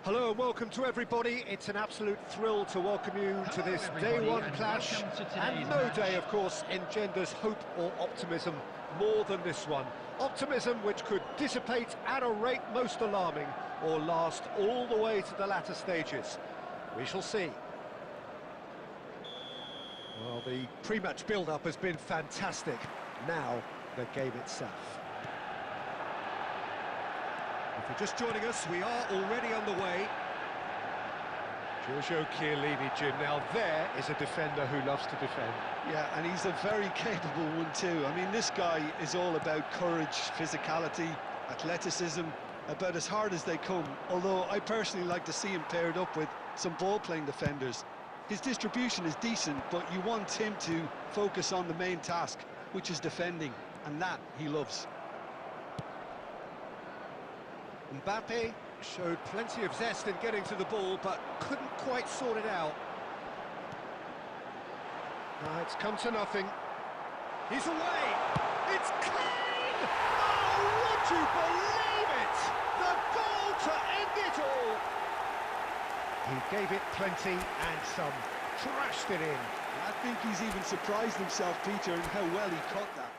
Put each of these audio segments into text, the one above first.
Hello and welcome to everybody. It's an absolute thrill to welcome you to this day one clash. And no day, of course, engenders hope or optimism more than this one. Optimism which could dissipate at a rate most alarming or last all the way to the latter stages. We shall see. Well, the pre-match build-up has been fantastic. Now, the game itself. If you're just joining us, we are already on the way. Giorgio Chiellini, Jim. Now there is a defender who loves to defend. Yeah, and he's a very capable one too. I mean, this guy is all about courage, physicality, athleticism, about as hard as they come. Although I personally like to see him paired up with some ball-playing defenders. His distribution is decent, but you want him to focus on the main task, which is defending, and that he loves. Mbappe showed plenty of zest in getting to the ball, but couldn't quite sort it out. It's come to nothing. He's away! It's clean! Oh, would you believe it? The goal to end it all! He gave it plenty and some, trashed it in. I think he's even surprised himself, Peter, in how well he caught that.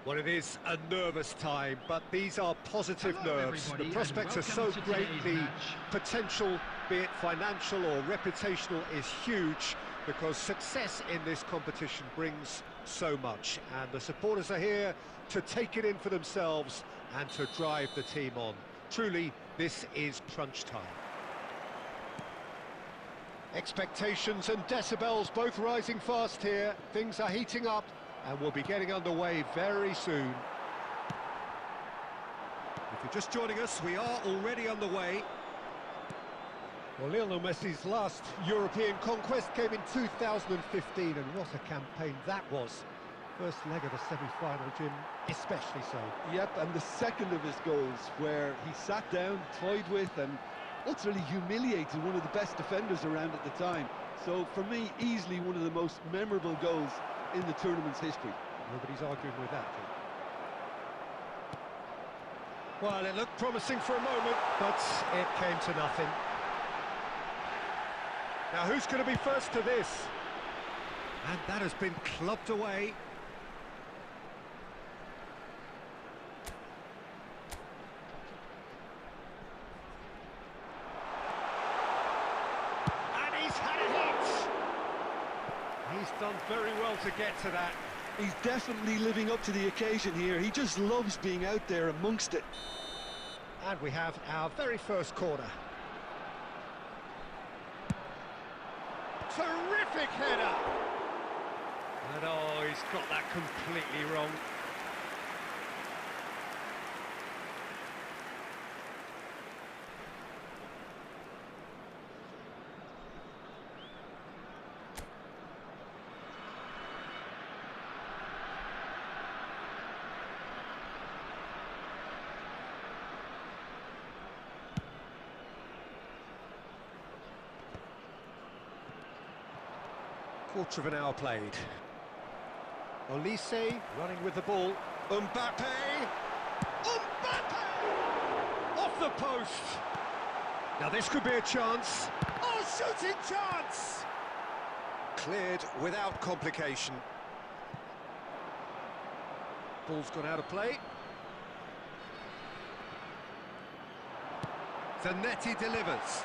Well, it is a nervous time, but these are positive nerves. The prospects are so great, the potential, be it financial or reputational, is huge because success in this competition brings so much. And the supporters are here to take it in for themselves and to drive the team on. Truly, this is crunch time. Expectations and decibels both rising fast here. Things are heating up and we'll be getting underway very soon. If you're just joining us, we are already underway. Well, Lionel Messi's last European conquest came in 2015, and what a campaign that was. First leg of the semi-final, Jim, especially so. Yep, and the second of his goals, where he sat down, toyed with, and utterly humiliated one of the best defenders around at the time. So, for me, easily one of the most memorable goals in the tournament's history. Nobody's arguing with that, Jim. Well, it looked promising for a moment, but it came to nothing. Now, who's going to be first to this? And that has been clubbed away. And he's had a hit! He's done very well to get to that. He's definitely living up to the occasion here. He just loves being out there amongst it. And we have our very first corner. Terrific header! And oh, he's got that completely wrong. Quarter of an hour played. Olise running with the ball. Mbappe! Mbappe! Off the post! Now this could be a chance. Oh, shooting chance! Cleared without complication. Ball's gone out of play. Zanetti delivers.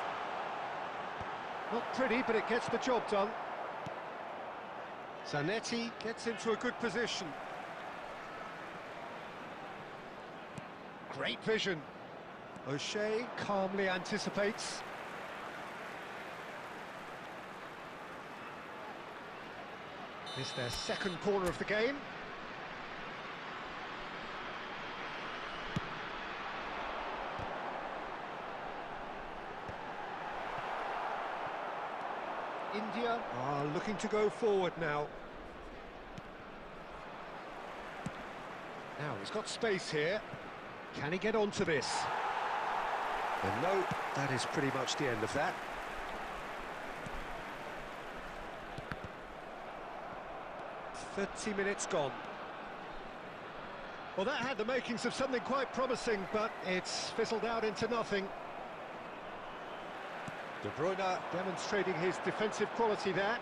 Not pretty, but it gets the job done. Zanetti gets into a good position. Great vision. O'Shea calmly anticipates. It's their second corner of the game. India are looking to go forward now. Now he's got space here. Can he get onto this? And no, that is pretty much the end of that. "30 minutes gone. Well, that had the makings of something quite promising, but it's fizzled out into nothing. De Bruyne demonstrating his defensive quality there.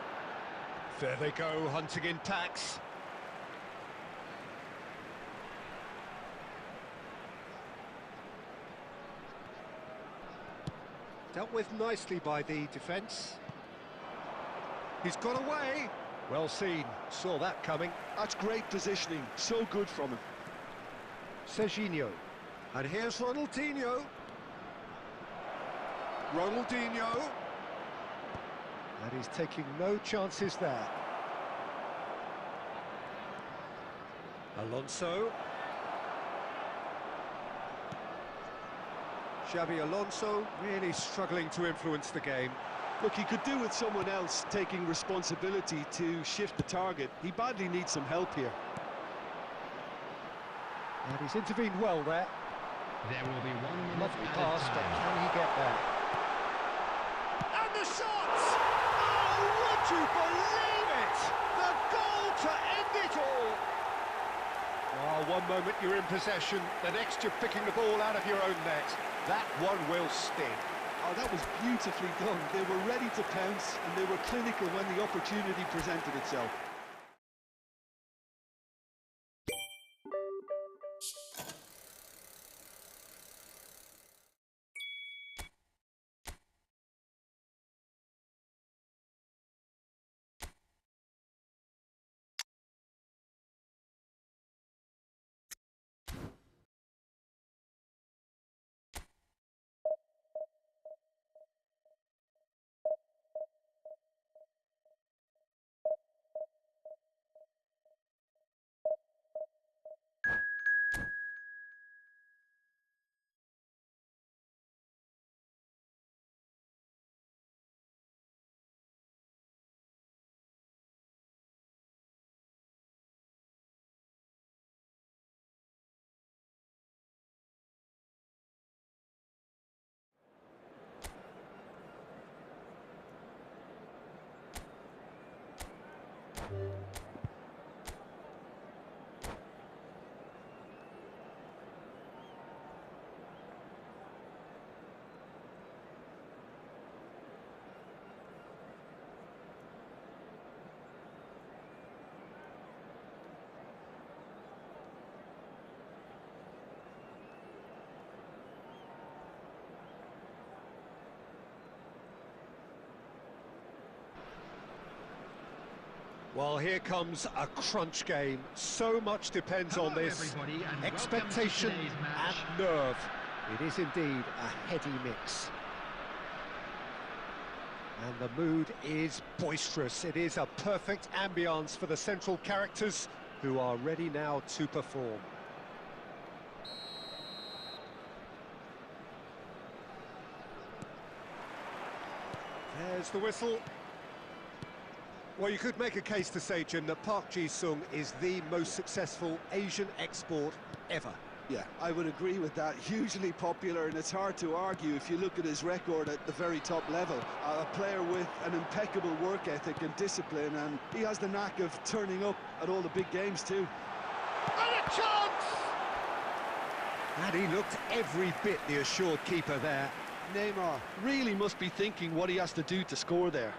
There they go, hunting in packs. Dealt with nicely by the defence. He's got away. Well seen, saw that coming. That's great positioning, so good from him. Serginho. And here's Ronaldinho. Ronaldinho. And he's taking no chances there. Alonso. Xabi Alonso really struggling to influence the game. Look, he could do with someone else taking responsibility to shift the target. He badly needs some help here. And he's intervened well there. There will be 1 minute. Lovely pass, but can he get there? And the shot! Oh, would you believe it? The goal to end it all! Oh, one moment you're in possession, the next you're picking the ball out of your own net. That one will sting. Oh, that was beautifully done. They were ready to pounce, and they were clinical when the opportunity presented itself. Well, here comes a crunch game. So much depends on this. Expectation and nerve. It is indeed a heady mix. And the mood is boisterous. It is a perfect ambience for the central characters who are ready now to perform. There's the whistle. Well, you could make a case to say, Jim, that Park Ji-sung is the most successful Asian export ever. Yeah, I would agree with that. Hugely popular, and it's hard to argue if you look at his record at the very top level. A player with an impeccable work ethic and discipline, and he has the knack of turning up at all the big games too. And a chance! And he looked every bit the assured keeper there. Neymar really must be thinking what he has to do to score there.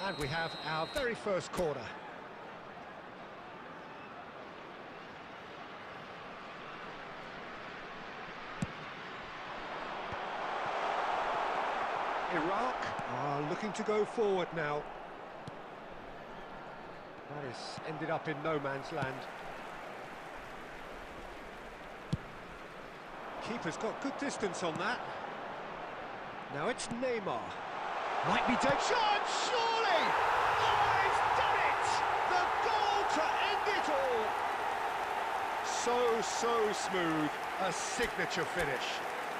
And we have our very first corner. Iraq are looking to go forward now. That has ended up in no man's land. Keeper's got good distance on that. Now it's Neymar. Might be dead. Shot, surely! Oh, he's done it! The goal to end it all! So smooth. A signature finish.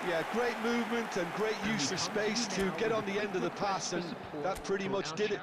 Yeah, great movement and great use of space to get on the end of the pass, and that pretty much did it.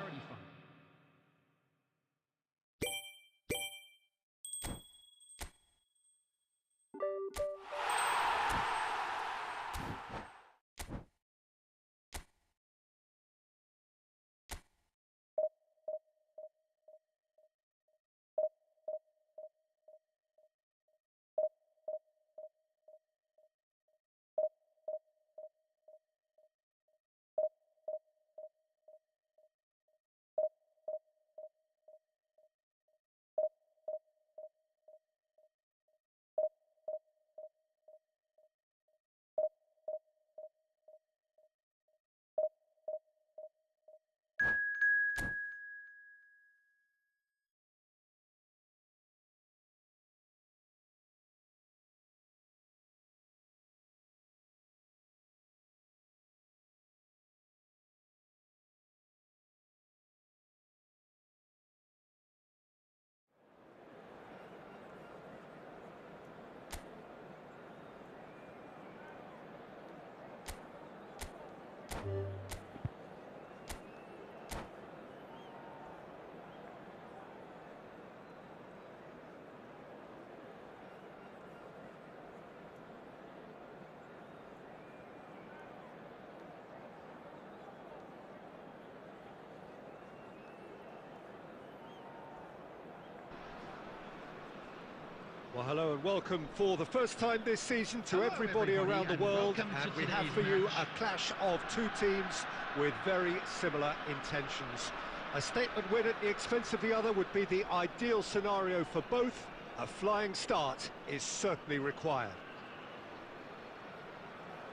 Well, hello and welcome for the first time this season to everybody around the world, and we have for you a clash of two teams with very similar intentions. A statement win at the expense of the other would be the ideal scenario for both. A flying start is certainly required.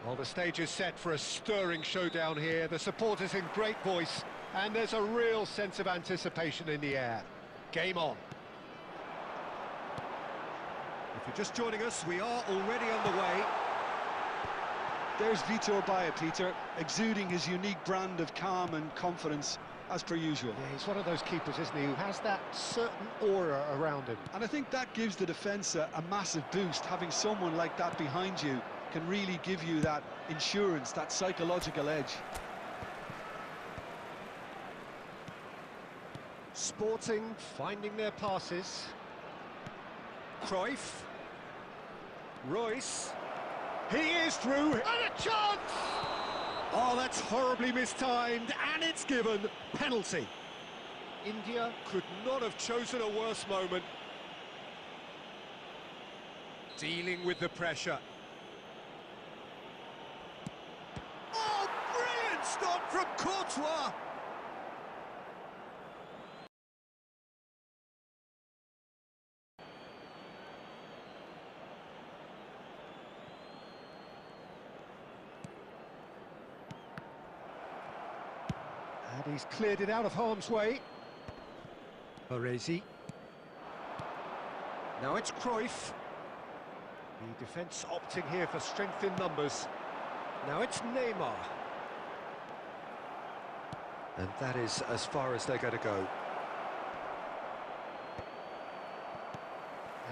Well, the stage is set for a stirring showdown here. The supporters in great voice, and there's a real sense of anticipation in the air. Game on. If you're just joining us, we are already underway. There's Vitor Baia, Peter, exuding his unique brand of calm and confidence, as per usual. Yeah, he's one of those keepers, isn't he, who has that certain aura around him. And I think that gives the defence a massive boost. Having someone like that behind you can really give you that insurance, that psychological edge. Sporting finding their passes. Cruyff. Royce. He is through. And a chance! Oh, that's horribly mistimed, and it's given. Penalty. India could not have chosen a worse moment. Dealing with the pressure. Oh, brilliant stop from Courtois! And he's cleared it out of harm's way. Baresi. Now it's Cruyff. The defence opting here for strength in numbers. Now it's Neymar. And that is as far as they're going to go.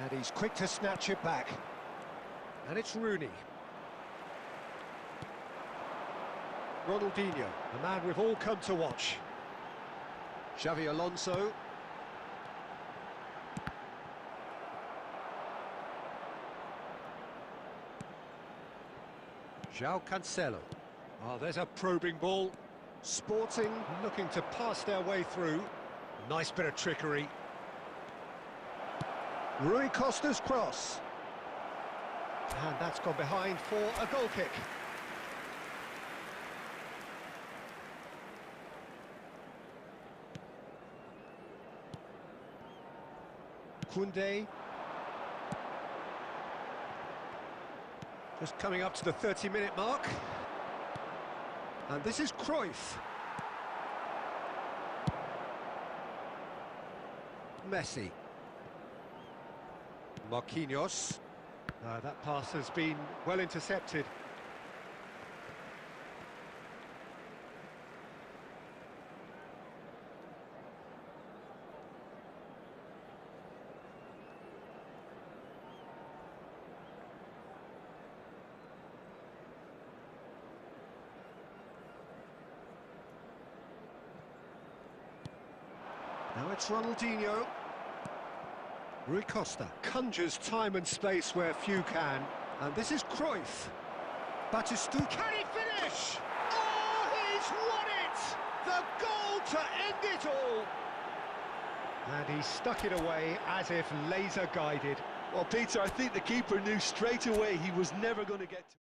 And he's quick to snatch it back. And it's Rooney. Ronaldinho, the man we've all come to watch. Xavi Alonso. João Cancelo. Oh, there's a probing ball. Sporting looking to pass their way through. Nice bit of trickery. Rui Costa's cross. And that's gone behind for a goal kick. Koundé. Just coming up to the 30-minute mark. And this is Cruyff. Messi. Marquinhos. That pass has been well intercepted. Now it's Ronaldinho. Rui Costa conjures time and space where few can. And this is Cruyff. Batistu. Can he finish? Oh, he's won it! The goal to end it all! And he stuck it away as if laser guided. Well, Peter, I think the keeper knew straight away he was never going to get to.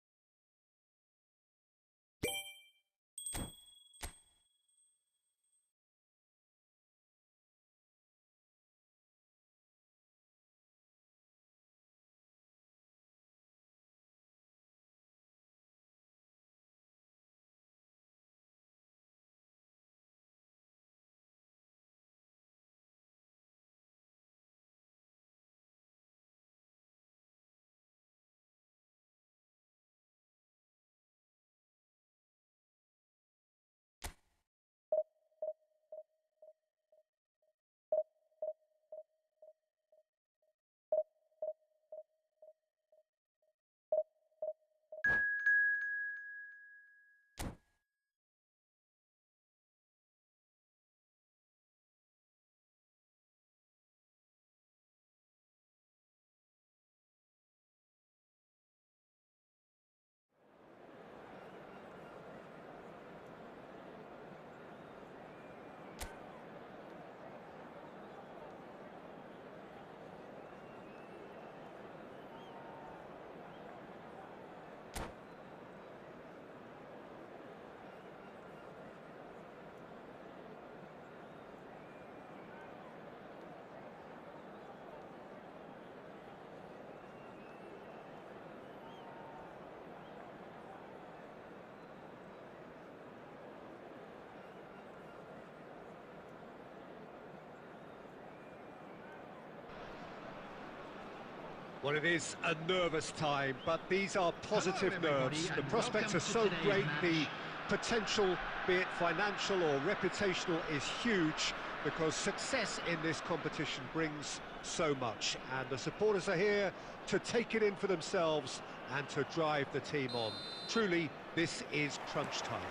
Well, it is a nervous time, but these are positive nerves. The prospects are so great, the potential, be it financial or reputational, is huge, because success in this competition brings so much. And the supporters are here to take it in for themselves and to drive the team on. Truly, this is crunch time.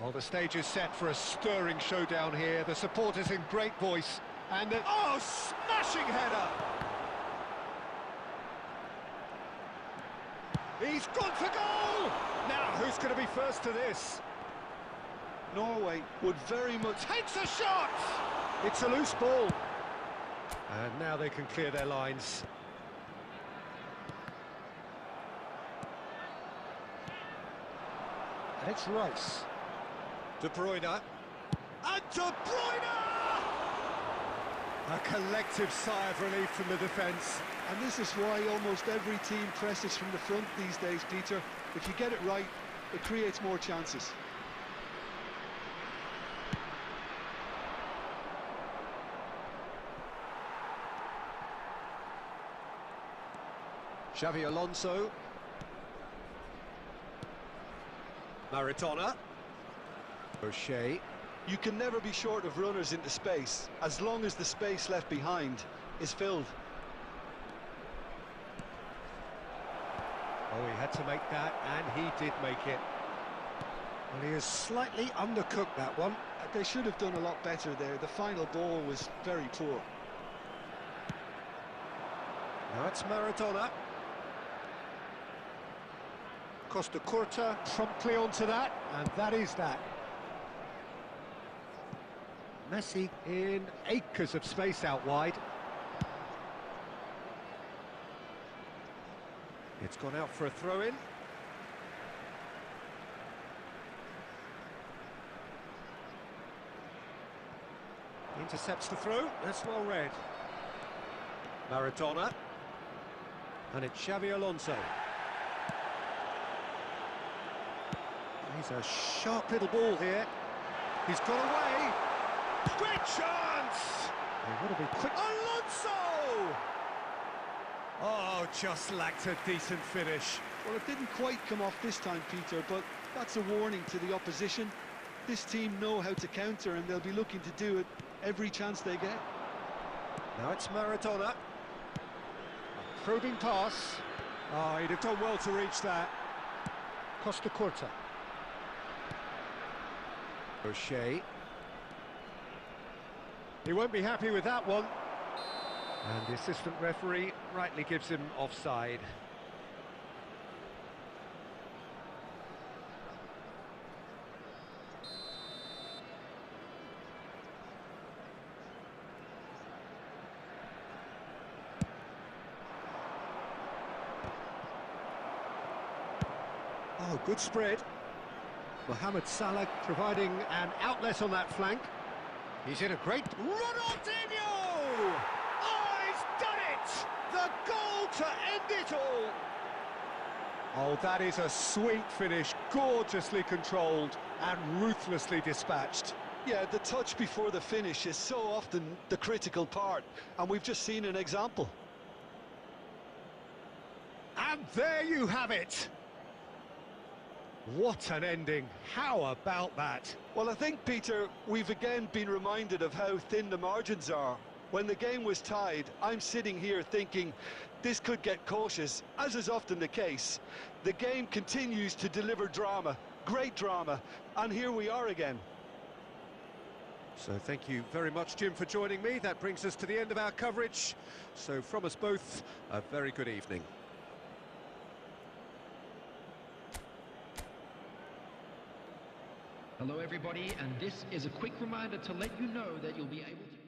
Well, the stage is set for a stirring showdown here. The supporters in great voice. And the... oh, smashing header! He's gone for goal! Now, who's going to be first to this? Norway would very much... takes a shot! It's a loose ball. And now they can clear their lines. And it's Rice. De Bruyne. And De Bruyne! A collective sigh of relief from the defence. And this is why almost every team presses from the front these days, Peter. If you get it right, it creates more chances. Xavi Alonso. Maradona. O'Shea. You can never be short of runners into space, as long as the space left behind is filled. Oh, he had to make that, and he did make it. Well, he has slightly undercooked that one. They should have done a lot better there. The final ball was very poor. Now it's Maradona. Costa Curta promptly onto that, and that is that. Messi in acres of space out wide. It's gone out for a throw-in. Intercepts the throw, that's well read. Maradona. And it's Xavi Alonso. He's a sharp little ball here. He's got away. Great chance! They want to be quick. Alonso! Oh, just lacked a decent finish. Well, it didn't quite come off this time, Peter, but that's a warning to the opposition. This team know how to counter, and they'll be looking to do it every chance they get. Now it's Maradona. A probing pass. Oh, he'd have done well to reach that. Costa Curta. O'Shea. He won't be happy with that one. And the assistant referee rightly gives him offside. Oh, good spread. Mohamed Salah providing an outlet on that flank. He's in a great... Ronaldinho! Oh, he's done it! The goal to end it all! Oh, that is a sweet finish, gorgeously controlled and ruthlessly dispatched. Yeah, the touch before the finish is so often the critical part, and we've just seen an example. And there you have it! What an ending. How about that? Well, I think, Peter, we've again been reminded of how thin the margins are. When the game was tied, I'm sitting here thinking this could get cautious, as is often the case. The game continues to deliver drama, great drama, and here we are again. So thank you very much, Jim, for joining me. That brings us to the end of our coverage. So from us both, a very good evening. Hello everybody, and this is a quick reminder to let you know that you'll be able to...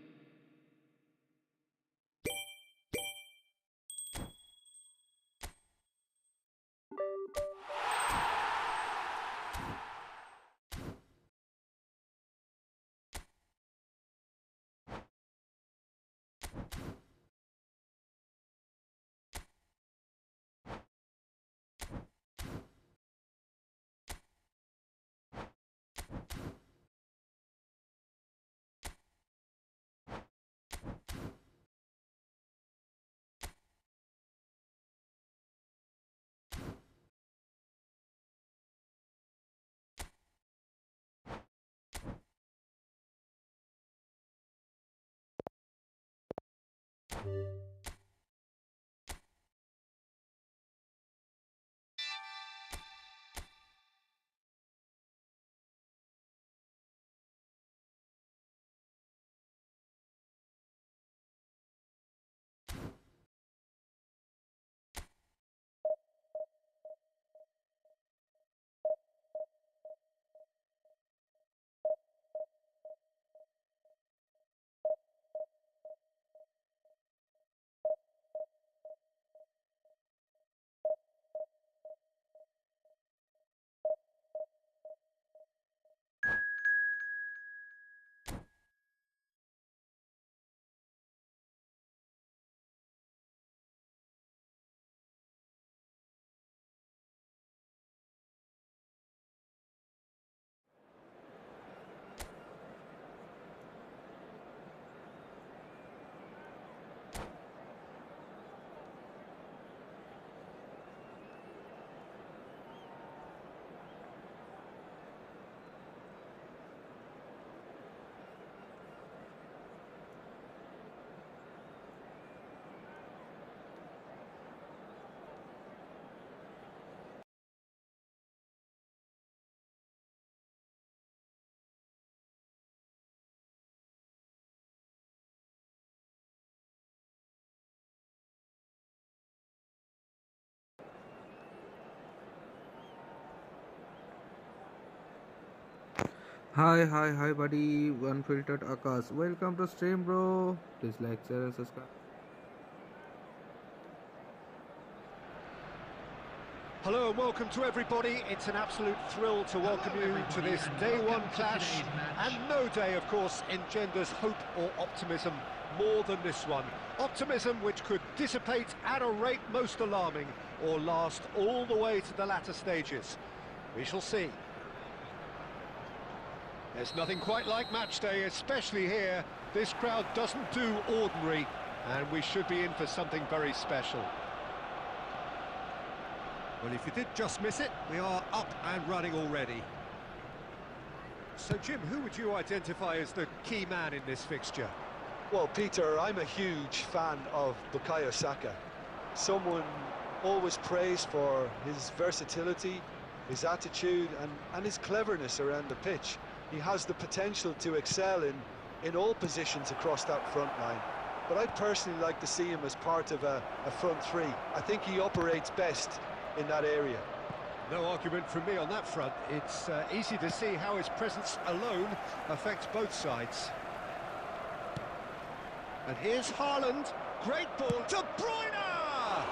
Hi, buddy. Unfiltered Akash. Welcome to stream, bro. Please like, share, and subscribe. Hello and welcome to everybody. It's an absolute thrill to welcome you to this day one clash. And no day, of course, engenders hope or optimism more than this one. Optimism which could dissipate at a rate most alarming or last all the way to the latter stages. We shall see. There's nothing quite like match day, especially here. This crowd doesn't do ordinary, and we should be in for something very special. Well, if you did just miss it, we are up and running already. So, Jim, who would you identify as the key man in this fixture? Well, Peter, I'm a huge fan of Bukayo Saka. Someone always praised for his versatility, his attitude and his cleverness around the pitch. He has the potential to excel in all positions across that front line. But I personally like to see him as part of a front three. I think he operates best in that area. No argument from me on that front. It's easy to see how his presence alone affects both sides. And here's Haaland. Great ball. De Bruyne!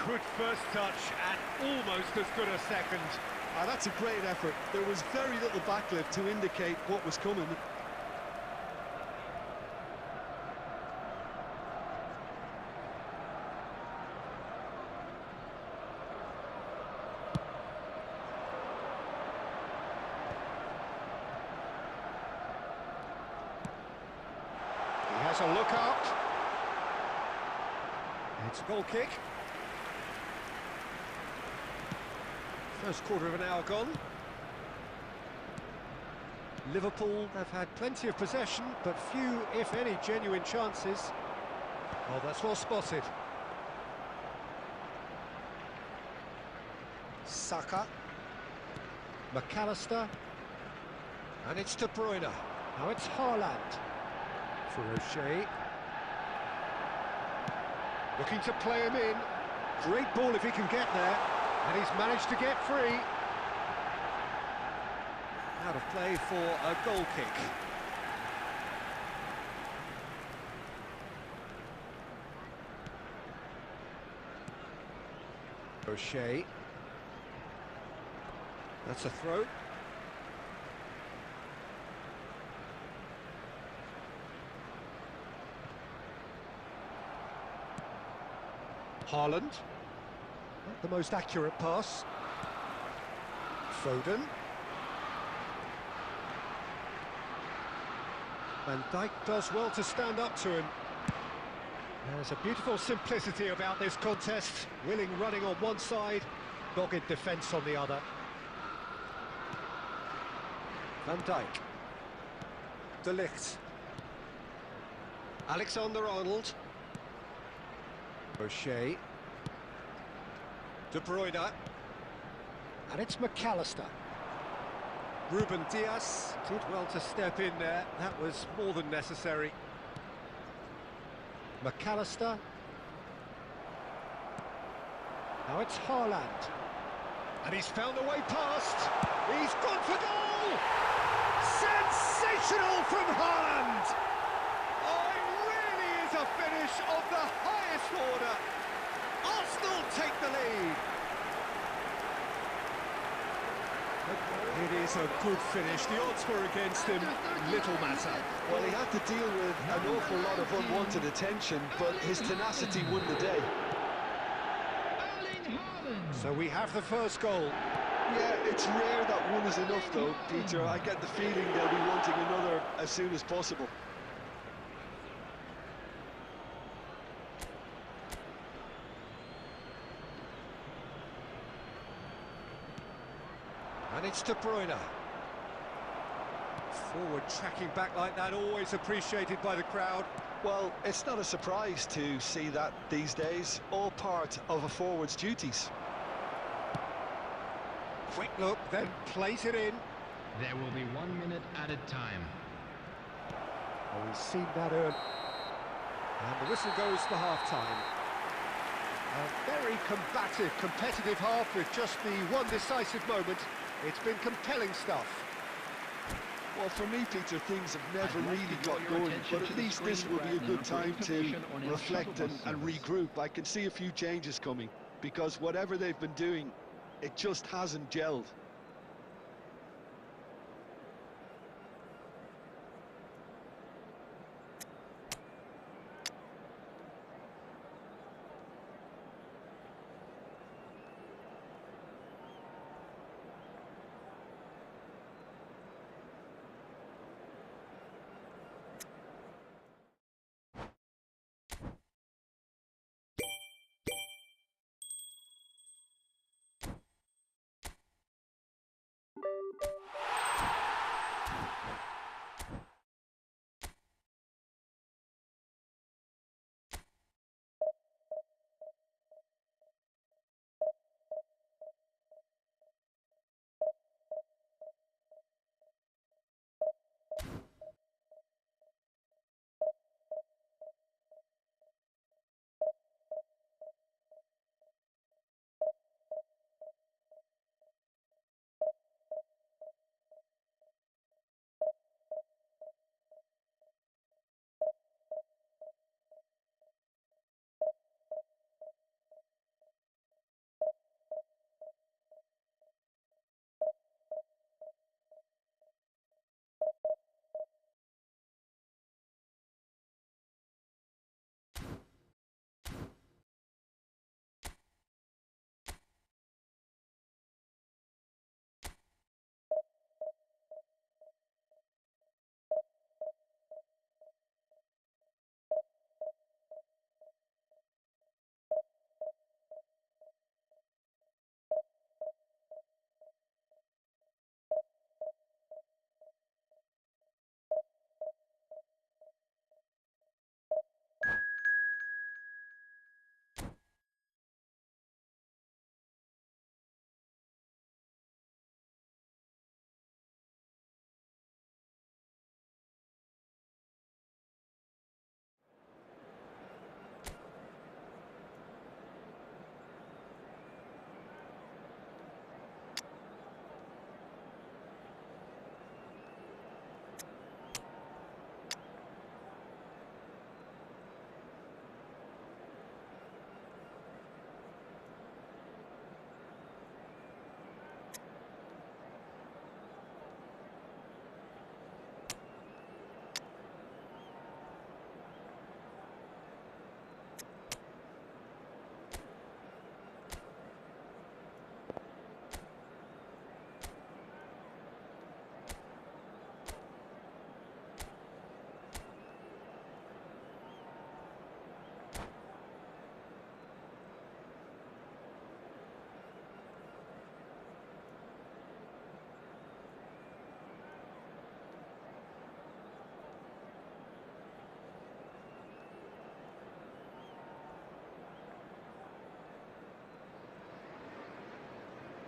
Good first touch and almost as good a second. That's a great effort. There was very little backlift to indicate what was coming. He has a look up. It's a goal kick. First quarter of an hour gone. Liverpool have had plenty of possession, but few, if any, genuine chances. Oh, that's well spotted. Saka. McAllister. And it's De Bruyne. Now it's Haaland. For O'Shea. Looking to play him in. Great ball if he can get there. And he's managed to get free. Out of play for a goal kick. O'Shea. That's a throw. Haaland. Not the most accurate pass. Foden. Van Dijk does well to stand up to him. There's a beautiful simplicity about this contest. Willing running on one side, dogged defence on the other. Van Dijk. De Ligt. Alexander-Arnold. O'Shea. De Bruyne. And it's McAllister. Ruben Dias did well to step in there. That was more than necessary. McAllister. Now it's Haaland. And he's found a way past. He's gone for goal! Sensational from Haaland! Oh, it really is a finish of the highest order. Arsenal take the lead. It is a good finish. The odds were against him. Little matter. Well, he had to deal with an awful lot of unwanted attention, but his tenacity won the day. So we have the first goal. Yeah, it's rare that one is enough, though, Peter. I get the feeling they'll be wanting another as soon as possible. And it's De Bruyne. Forward tracking back like that, always appreciated by the crowd. Well, it's not a surprise to see that these days, all part of a forward's duties. Quick look, then plays it in. There will be 1 minute added time. Oh, he's seen that early. And the whistle goes for half-time. A very combative, competitive half with just the one decisive moment. It's been compelling stuff. Well, for me, Peter, things have never really got going, but at least this will be a good time to reflect and regroup. I can see a few changes coming, because whatever they've been doing, it just hasn't gelled.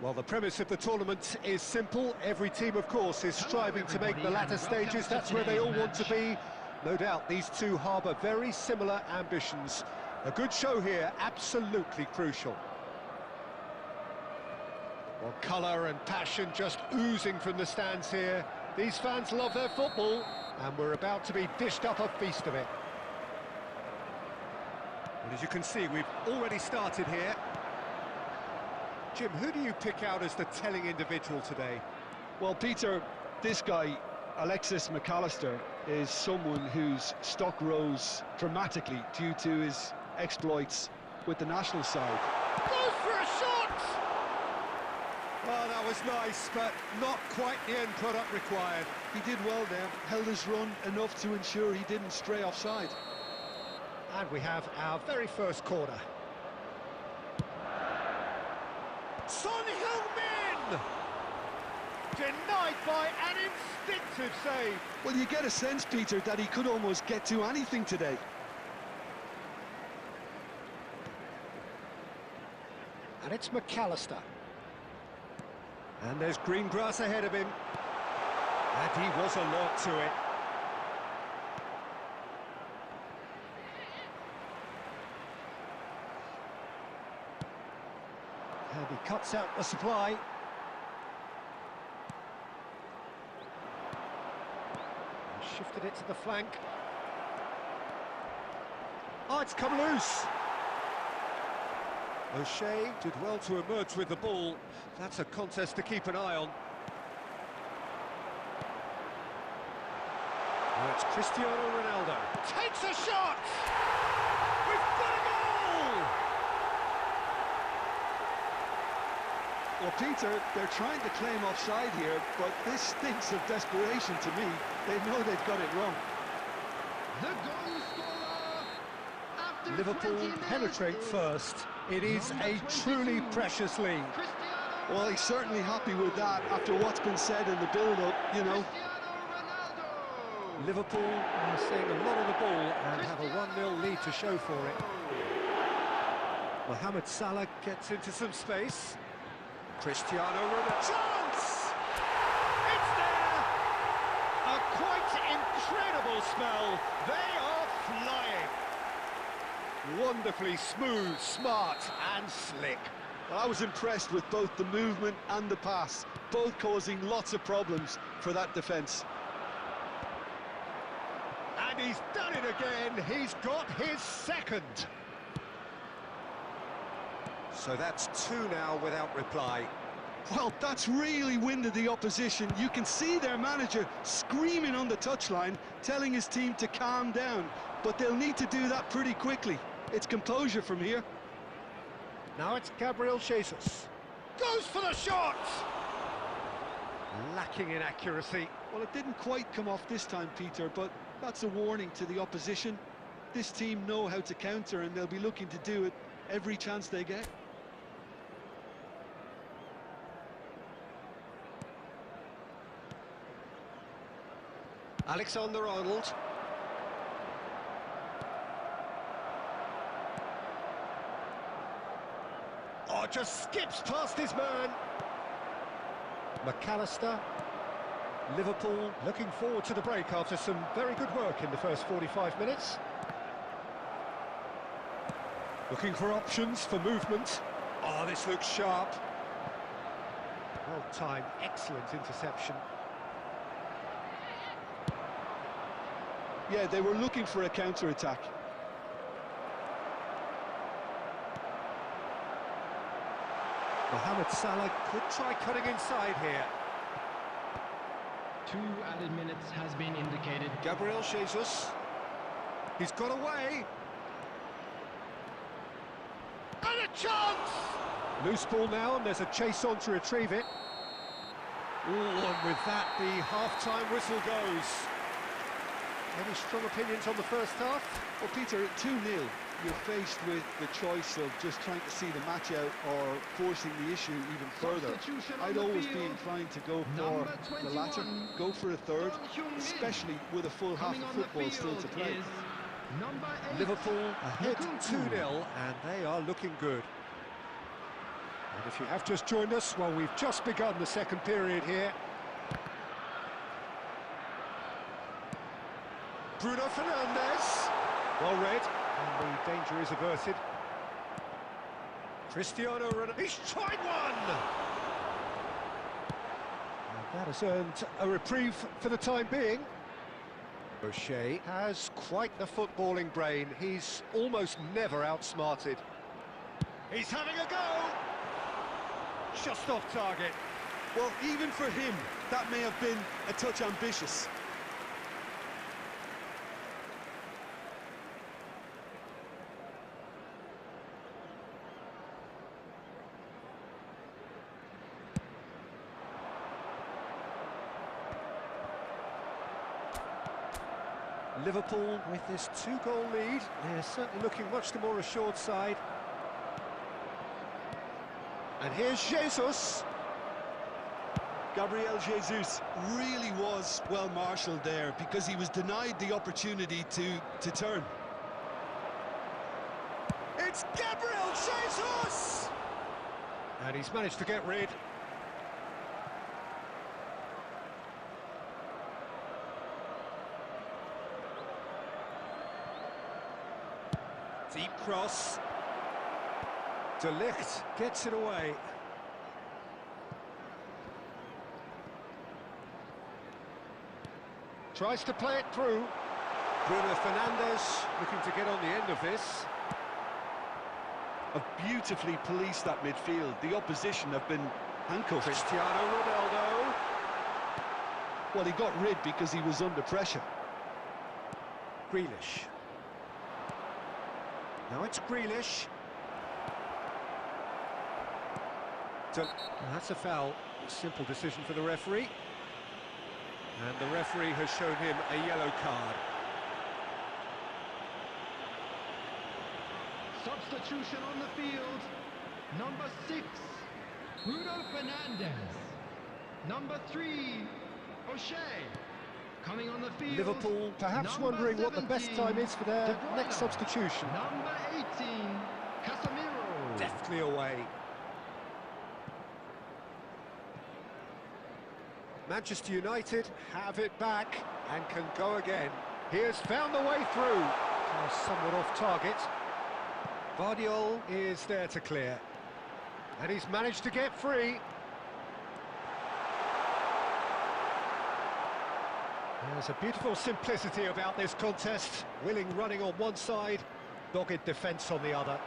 Well, the premise of the tournament is simple. Every team, of course, is striving to make the latter stages. That's where they all want to be. No doubt these two harbour very similar ambitions. A good show here, absolutely crucial. Well, colour and passion just oozing from the stands here. These fans love their football, and we're about to be dished up a feast of it. Well, as you can see, we've already started here. Jim, who do you pick out as the telling individual today? Well, Peter, this guy, Alexis McAllister, is someone whose stock rose dramatically due to his exploits with the national side. Goes for a shot! Oh, that was nice, but not quite the end product required. He did well there, held his run enough to ensure he didn't stray offside. And we have our very first corner. Son Heung-min! Denied by an instinctive save. Well, you get a sense, Peter, that he could almost get to anything today. And it's McAllister. And there's green grass ahead of him. And he was alert to it. And he cuts out the supply. Played it to the flank. Oh, it's come loose. O'Shea did well to emerge with the ball. That's a contest to keep an eye on. Now it's Cristiano Ronaldo. Takes a shot! We've got a goal! Well, Peter, they're trying to claim offside here, but this stinks of desperation to me. They know they've got it wrong. The goal scorer after Liverpool 20 minutes penetrate is first. It is a truly precious lead. Cristiano Well, he's certainly happy with that after what's been said in the build-up, you know. Ronaldo. Liverpool are seeing a lot of the ball and have a 1-0 lead to show for it. Mohamed Salah gets into some space. Cristiano Ronaldo. Chance! It's there! A quite incredible spell. They are flying. Wonderfully smooth, smart and slick. Well, I was impressed with both the movement and the pass, both causing lots of problems for that defence. And he's done it again. He's got his second. So that's 2 now without reply. Well, that's really winded the opposition. You can see their manager screaming on the touchline, telling his team to calm down. But they'll need to do that pretty quickly. It's composure from here. Now it's Gabriel Jesus. Goes for the shot! Lacking in accuracy. Well, it didn't quite come off this time, Peter, but that's a warning to the opposition. This team know how to counter, and they'll be looking to do it every chance they get. Alexander-Arnold. Oh, just skips past his man. McAllister. Liverpool looking forward to the break after some very good work in the first 45 minutes. Looking for options for movement. Oh, this looks sharp. Well timed, excellent interception. Yeah, they were looking for a counter-attack. Mohamed Salah could try cutting inside here. 2 added minutes has been indicated. Gabriel Jesus. He's got away. And a chance! Loose ball now, and there's a chase on to retrieve it. Ooh, and with that, the half-time whistle goes. Any strong opinions on the first half? Well, Peter, at 2-0, you're faced with the choice of just trying to see the match out or forcing the issue even further. Substitution on I'd the always be field. inclined to go Number for the latter, 21, go for a third, Son Heung-min. especially with a full half Coming of on the football still to field play. is number 8. Liverpool ahead Nkunku. 2-0, and they are looking good. And if you have just joined us, well, we've just begun the second period here. Bruno Fernandes. Well read, and the danger is averted. Cristiano Ronaldo. He's tried one! And that has earned a reprieve for the time being. O'Shea has quite the footballing brain. He's almost never outsmarted. He's having a go! Just off target. Well, even for him, that may have been a touch ambitious. Liverpool with this 2-goal lead, they're certainly looking much the more assured side. And here's Jesus. Gabriel Jesus really was well marshalled there because he was denied the opportunity to turn. It's Gabriel Jesus! And he's managed to get rid. Deep cross. De Ligt gets it away. Tries to play it through. Bruno Fernandes looking to get on the end of this. Have beautifully policed that midfield. The opposition have been handcuffed. Cristiano Ronaldo. Well, he got rid because he was under pressure. Grealish. Now it's Grealish. That's a foul. A simple decision for the referee. And the referee has shown him a yellow card. Substitution on the field. Number 6, Bruno Fernandes. Number 3, O'Shea. Coming on the field. Liverpool perhaps number wondering what the best 17, time is for their De Bruyne. next substitution. Number 18, Casemiro. Deftly away. Manchester United have it back and can go again. He has found the way through. Somewhat off target. Vardiol is there to clear. And he's managed to get free. There's a beautiful simplicity about this contest. Willing running on one side, dogged defence on the other.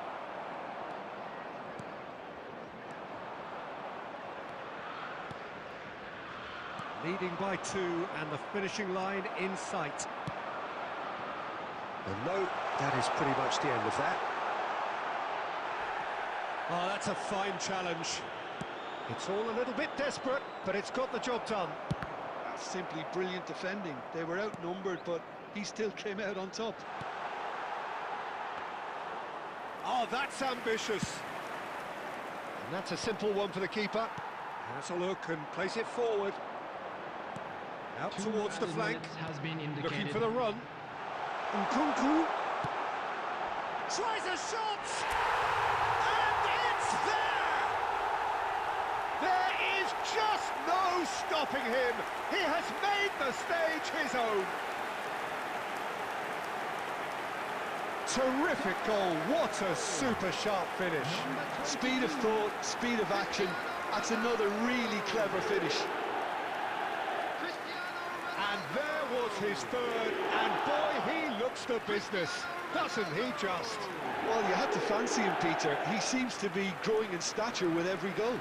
Leading by 2 and the finishing line in sight. And no, that is pretty much the end of that. Oh, that's a fine challenge. It's all a little bit desperate, but it's got the job done. That's simply brilliant defending. They were outnumbered, but he still came out on top. Oh, that's ambitious. And that's a simple one for the keeper. Has a look and plays it forward. Out towards the flank, has been looking for the run. Nkunku tries a shot, and it's there! There is just no stopping him. He has made the stage his own. Terrific goal, what a super sharp finish. Speed of thought, speed of action. That's another really clever finish. And there was his third, and boy, he looks the business, doesn't he just? Well, you had to fancy him, Peter. He seems to be growing in stature with every goal.